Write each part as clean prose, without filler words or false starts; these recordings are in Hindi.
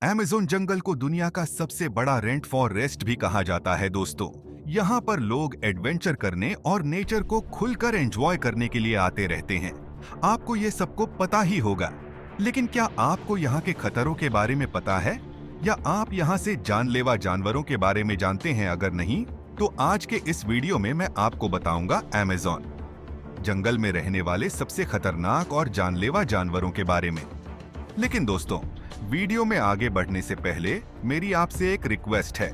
अमेज़न जंगल को दुनिया का सबसे बड़ा रेंट फॉर रेस्ट भी कहा जाता है दोस्तों। यहाँ पर लोग एडवेंचर करने और नेचर को खुलकर एंजॉय करने के लिए आते रहते हैं। आपको ये सबको पता ही होगा, लेकिन क्या आपको यहाँ के खतरों के बारे में पता है? या आप यहाँ से जानलेवा जानवरों के बारे में जानते हैं? अगर नहीं, तो आज के इस वीडियो में मैं आपको बताऊंगा अमेज़न जंगल में रहने वाले सबसे खतरनाक और जानलेवा जानवरों के बारे में। लेकिन दोस्तों, वीडियो में आगे बढ़ने से पहले मेरी आपसे एक रिक्वेस्ट है।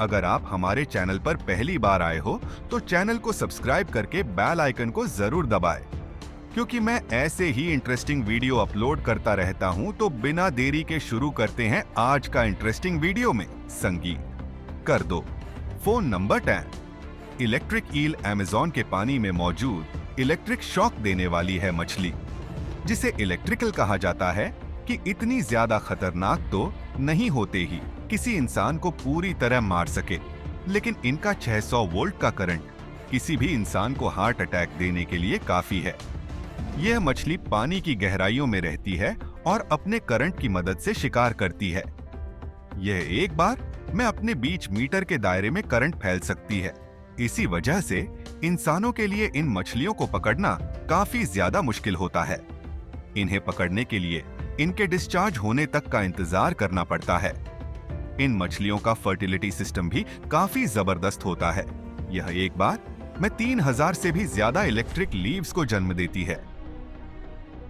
अगर आप हमारे चैनल पर पहली बार आए हो तो चैनल को सब्सक्राइब करके बेल आइकन को जरूर दबाएं, क्योंकि मैं ऐसे ही इंटरेस्टिंग वीडियो अपलोड करता रहता हूं। तो बिना देरी के शुरू करते हैं आज का इंटरेस्टिंग वीडियो में। संगीत कर दो। Phone number 10। Electric eel Amazon के पानी में मौजूद इलेक्ट्रिक शॉक देने वाली है मछली, जिसे इलेक्ट्रिकल कहा जाता है कि इतनी ज्यादा खतरनाक तो नहीं होते ही किसी इंसान को पूरी तरह मार सके, लेकिन इनका 600 वोल्ट का करंट किसी भी इंसान को हार्ट अटैक देने के लिए काफी है। यह मछली पानी की गहराइयों में रहती है और अपने करंट की मदद से शिकार करती है। यह एक बार में अपने 20 मीटर के दायरे में करंट फैल सकती है। इसी वजह से इंसानों के लिए इन मछलियों को पकड़ना काफी ज्यादा मुश्किल होता है। इन्हें पकड़ने के लिए इनके डिस्चार्ज होने तक का इंतजार करना पड़ता है। इन मछलियों का फर्टिलिटी सिस्टम भी काफी जबरदस्त होता है। यह एक बार में 3000 से भी ज्यादा इलेक्ट्रिक लीव्स को जन्म देती है।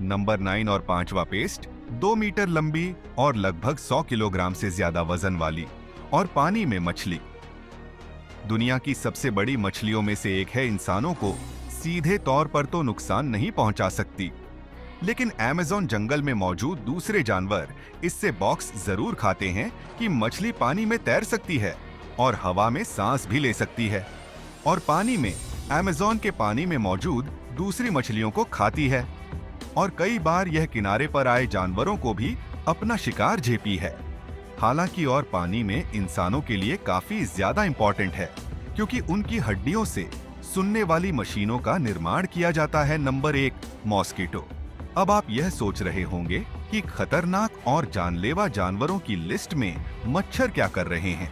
नंबर 9 और 5वां पेस्ट 2 मीटर लंबी और लगभग 100 किलोग्राम से ज्यादा वजन वाली और पानी में मछली। दुनिया की सबसे बड़ी मछलियों में से एक है। इंसानों को सीधे तौर पर तो नुकसान नहीं पहुंचा सकती, लेकिन अमेज़न जंगल में मौजूद दूसरे जानवर इससे बॉक्स जरूर खाते हैं कि मछली पानी में तैर सकती है और हवा में सांस भी ले सकती है, और पानी में अमेज़न के पानी में मौजूद दूसरी मछलियों को खाती है। और कई बार यह किनारे पर आए जानवरों को भी अपना शिकार झेपी है। हालांकि और पानी में इंसानों के लिए काफी ज्यादा इंपॉर्टेंट है, क्योंकि उनकी हड्डियों से सुनने वाली मशीनों का निर्माण किया जाता है। Number 1, mosquito. अब आप यह सोच रहे होंगे कि खतरनाक और जानलेवा जानवरों की लिस्ट में मच्छर क्या कर रहे हैं।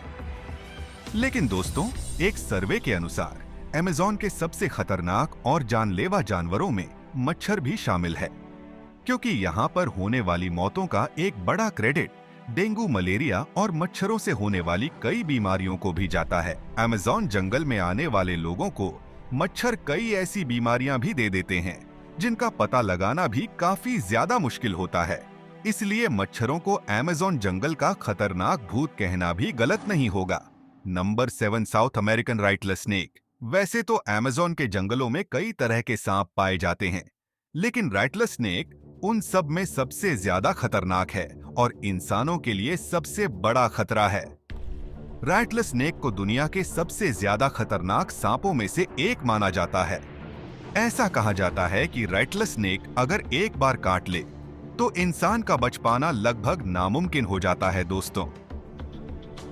लेकिन दोस्तों, एक सर्वे के अनुसार अमेज़न के सबसे खतरनाक और जानलेवा जानवरों में मच्छर भी शामिल है, क्योंकि यहाँ पर होने वाली मौतों का एक बड़ा क्रेडिट डेंगू, मलेरिया और मच्छरों से होने वाली कई बीमारियों को भी जाता है। अमेज़न जंगल में आने वाले लोगों को मच्छर कई ऐसी बीमारियां भी दे देते हैं जिनका पता लगाना भी काफी ज्यादा मुश्किल होता है। इसलिए मच्छरों को अमेज़न जंगल का खतरनाक भूत कहना भी गलत नहीं होगा। नंबर 7, साउथ अमेरिकन राइटलेस स्नेक। वैसे तो अमेज़न के जंगलों में कई तरह के सांप पाए जाते हैं, लेकिन राइटलेस स्नेक उन सब में सबसे ज्यादा खतरनाक है और इंसानों के लिए सबसे बड़ा खतरा है। राइटलेस स्नेक को दुनिया के सबसे ज्यादा खतरनाक सांपों में से एक माना जाता है। ऐसा कहा जाता है कि राइटलेस स्नेक अगर एक बार काट ले तो इंसान का बच पाना लगभग नामुमकिन हो जाता है। दोस्तों,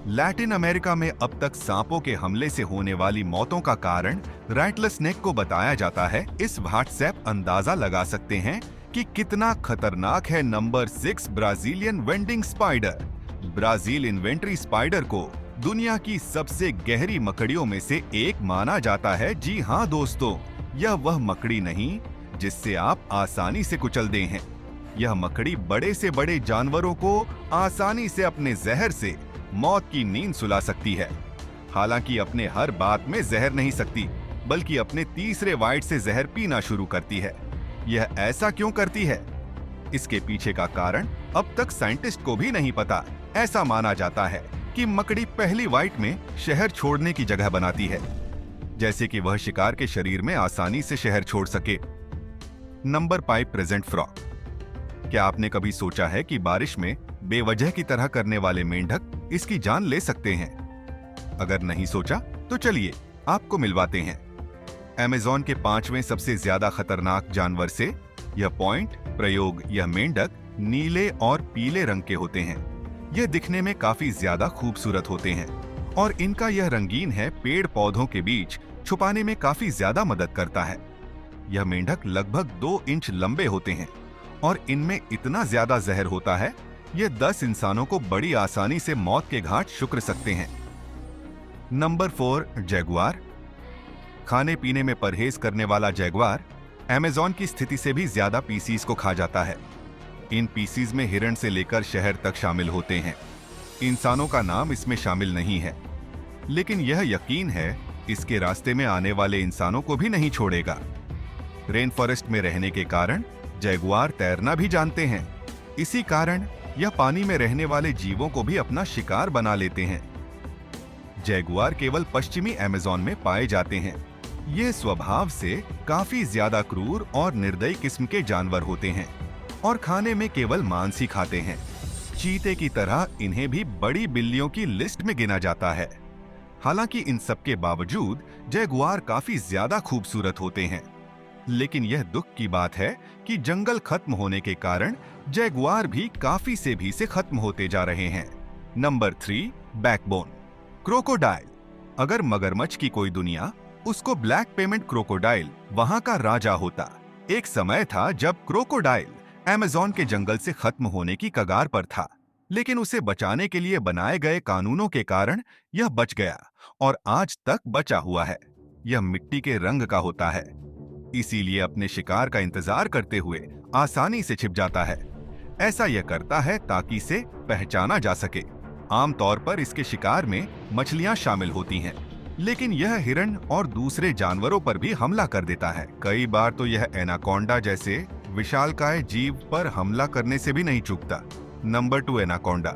लैटिन अमेरिका में अब तक सांपों के हमले से होने वाली मौतों का कारण राइटलेस स्नेक को बताया जाता है। इस व्हाट्सएप अंदाजा लगा सकते हैं कि कितना खतरनाक है। Number 6, Brazilian vending spider. Brazil inventory spider को दुनिया की सबसे गहरी मकड़ियों में से एक माना जाता है। जी हाँ दोस्तों, यह वह मकड़ी नहीं जिससे आप आसानी से कुचल दें हैं। यह मकड़ी बड़े से बड़े जानवरों को आसानी से अपने जहर से मौत की नींद सुला सकती है। हालांकि अपने हर बात में जहर नहीं सकती, बल्कि अपने तीसरे वाइट से जहर पीना शुरू करती है। यह ऐसा क्यों करती है, इसके पीछे का कारण अब तक साइंटिस्ट को भी नहीं पता। ऐसा माना जाता है कि मकड़ी पहली वाइट में शहर छोड़ने की जगह बनाती है, जैसे कि वह शिकार के शरीर में आसानी से शहर छोड़ सके। Number 5, present frog. क्या आपने कभी सोचा है कि बारिश में बेवजह की तरह करने वाले मेंढक इसकी जान ले सकते हैं? अगर नहीं सोचा तो चलिए आपको मिलवाते हैं अमेज़न के 5वें सबसे ज्यादा खतरनाक जानवर से। यह पॉइंट प्रयोग। यह मेंढक नीले और पीले रंग के होते हैं। यह दिखने में काफी ज्यादा खूबसूरत होते हैं और इनका यह रंगीन है पेड़ पौधों के बीच छुपाने में काफी ज्यादा मदद करता है। यह मेंढक लगभग 2 इंच लंबे होते हैं और इनमें इतना ज्यादा जहर होता है ये 10 इंसानों को बड़ी आसानी से मौत के घाट शुक्र सकते हैं। Number 4, Jaguar. खाने पीने में परहेज करने वाला जैगुआर अमेज़न की स्थिति से भी ज्यादा पीसीज को खा जाता है। इन पीसीज में हिरण से लेकर शहर तक शामिल होते हैं। इंसानों का नाम इसमें शामिल नहीं है, लेकिन यह यकीन है इसके रास्ते में आने वाले इंसानों को भी नहीं छोड़ेगा। रेन फॉरेस्ट में रहने के कारण जैगुआर तैरना भी जानते हैं। इसी कारण यह पानी में रहने वाले जीवों को भी अपना शिकार बना लेते हैं। जैगुआर केवल पश्चिमी अमेज़न में पाए जाते हैं। ये स्वभाव से काफी ज्यादा क्रूर और निर्दयी किस्म के जानवर होते हैं और खाने में केवल मांस ही खाते हैं। चीते की तरह इन्हें भी बड़ी बिल्लियों की लिस्ट में गिना जाता है। हालांकि इन सब के बावजूद जैगुआर काफी ज्यादा खूबसूरत होते हैं, लेकिन यह दुख की बात है कि जंगल खत्म होने के कारण जैगुआर भी काफी से खत्म होते जा रहे हैं। Number 3, backbone, crocodile. अगर मगरमच्छ की कोई दुनिया, उसको ब्लैक पेमेंट क्रोकोडाइल वहां का राजा होता। एक समय था जब क्रोकोडाइल अमेज़न के जंगल से खत्म होने की कगार पर था, लेकिन उसे बचाने के लिए बनाए गए कानूनों के कारण यह बच गया और आज तक बचा हुआ है। यह मिट्टी के रंग का होता है, इसीलिए अपने शिकार का इंतजार करते हुए आसानी से छिप जाता है। ऐसा यह करता है ताकि इसे पहचाना जा सके। आमतौर पर इसके शिकार में मछलियां शामिल होती हैं, लेकिन यह हिरण और दूसरे जानवरों पर भी हमला कर देता है। कई बार तो यह एनाकोंडा जैसे विशालकाय जीव पर हमला करने से भी नहीं चूकता। Number 2, anaconda.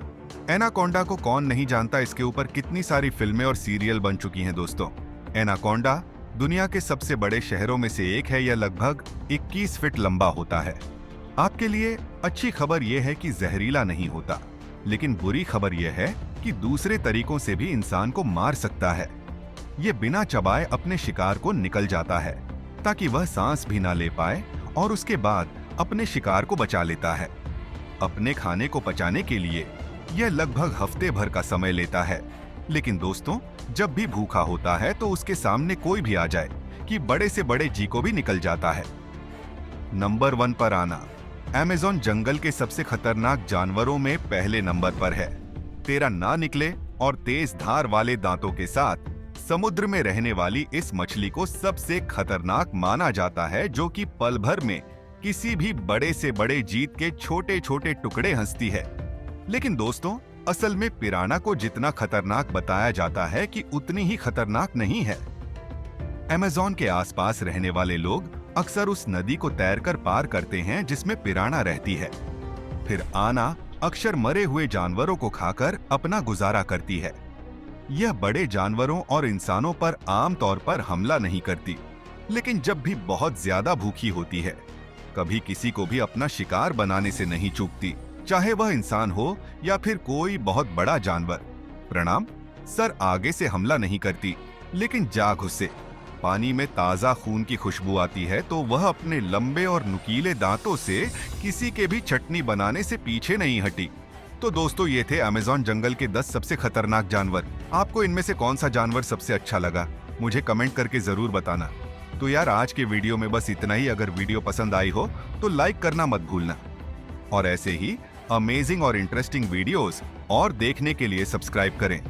एनाकोंडा को कौन नहीं जानता, इसके ऊपर कितनी सारी फिल्में और सीरियल बन चुकी हैं दोस्तों। एनाकोंडा दुनिया के सबसे बड़े शहरों में से एक है। यह लगभग 21 फीट लंबा होता है। आपके लिए अच्छी खबर यह है कि जहरीला नहीं होता, लेकिन बुरी खबर यह है कि दूसरे तरीकों से भी इंसान को मार सकता है। ये बिना चबाए अपने शिकार को निकल जाता है ताकि वह सांस भी ना ले पाए और उसके बाद अपने शिकार को बचा लेता है। अपने खाने को पचाने के लिए यह लगभग हफ्ते भर का समय लेता है, लेकिन दोस्तों जब भी भूखा होता है तो उसके सामने कोई भी आ जाए कि बड़े से बड़े जी को भी निकल जाता है। नंबर 1 पर आना। अमेज़न जंगल के सबसे खतरनाक जानवरों में पहले नंबर पर है। तेरा ना निकले और तेज धार वाले दांतों के साथ समुद्र में रहने वाली इस मछली को सबसे खतरनाक माना जाता है, जो कि पल भर में किसी भी बड़े से बड़े जीव के छोटे छोटे टुकड़े हंसती है। लेकिन दोस्तों असल में पिराना को जितना खतरनाक बताया जाता है कि उतनी ही खतरनाक नहीं है। अमेज़न के आसपास रहने वाले लोग अक्सर उस नदी को तैरकर पार करते हैं जिसमें पिराना रहती है। फिर आना अक्सर मरे हुए जानवरों को खाकर अपना गुजारा करती है। यह बड़े जानवरों और इंसानों पर आमतौर पर हमला नहीं करती, लेकिन जब भी बहुत ज्यादा भूखी होती है, कभी किसी को भी अपना शिकार बनाने से नहीं चूकती, चाहे वह इंसान हो या फिर कोई बहुत बड़ा जानवर। प्रणाम। सर आगे से हमला नहीं करती, लेकिन जा घुसे। पानी में ताजा खून की खुशबू आती है तो वह अपने लंबे और नुकीले दांतों से किसी के भी चटनी बनाने से पीछे नहीं हटी। तो दोस्तों ये थे अमेज़न जंगल के 10 सबसे खतरनाक जानवर। आपको इनमें से कौन सा जानवर सबसे अच्छा लगा, मुझे कमेंट करके जरूर बताना। तो यार आज के वीडियो में बस इतना ही। अगर वीडियो पसंद आई हो तो लाइक करना मत भूलना, और ऐसे ही अमेजिंग और इंटरेस्टिंग वीडियोस और देखने के लिए सब्सक्राइब करें।